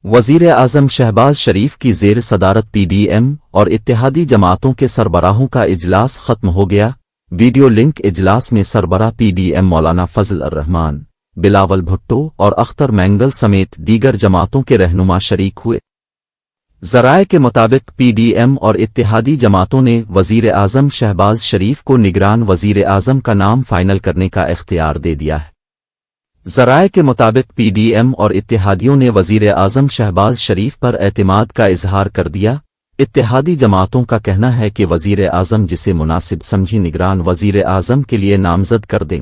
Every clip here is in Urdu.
وزیر اعظم شہباز شریف کی زیر صدارت پی ڈی ایم اور اتحادی جماعتوں کے سربراہوں کا اجلاس ختم ہو گیا۔ ویڈیو لنک اجلاس میں سربراہ پی ڈی ایم مولانا فضل الرحمان، بلاول بھٹو اور اختر مینگل سمیت دیگر جماعتوں کے رہنما شریک ہوئے۔ ذرائع کے مطابق پی ڈی ایم اور اتحادی جماعتوں نے وزیر اعظم شہباز شریف کو نگران وزیر اعظم کا نام فائنل کرنے کا اختیار دے دیا ہے۔ ذرائع کے مطابق پی ڈی ایم اور اتحادیوں نے وزیر اعظم شہباز شریف پر اعتماد کا اظہار کر دیا۔ اتحادی جماعتوں کا کہنا ہے کہ وزیر اعظم جسے مناسب سمجھی نگران وزیر اعظم کے لیے نامزد کر دیں۔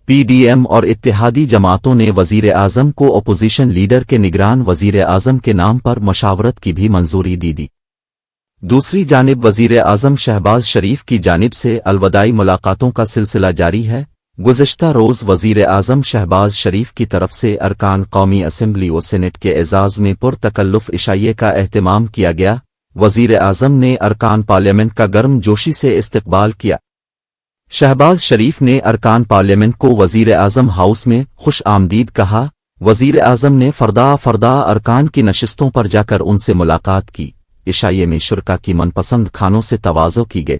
پی ڈی ایم اور اتحادی جماعتوں نے وزیر اعظم کو اپوزیشن لیڈر کے نگران وزیر اعظم کے نام پر مشاورت کی بھی منظوری دی۔ دوسری جانب وزیر اعظم شہباز شریف کی جانب سے الوداعی ملاقاتوں کا سلسلہ جاری ہے۔ گزشتہ روز وزیر اعظم شہباز شریف کی طرف سے ارکان قومی اسمبلی و سینٹ کے اعزاز میں پرتکلف عشائیے کا اہتمام کیا گیا۔ وزیر اعظم نے ارکان پارلیمنٹ کا گرم جوشی سے استقبال کیا۔ شہباز شریف نے ارکان پارلیمنٹ کو وزیر اعظم ہاؤس میں خوش آمدید کہا۔ وزیر اعظم نے فردا ارکان کی نشستوں پر جا کر ان سے ملاقات کی۔ عشائیے میں شرکا کی من پسند کھانوں سے تواضع کی گئی۔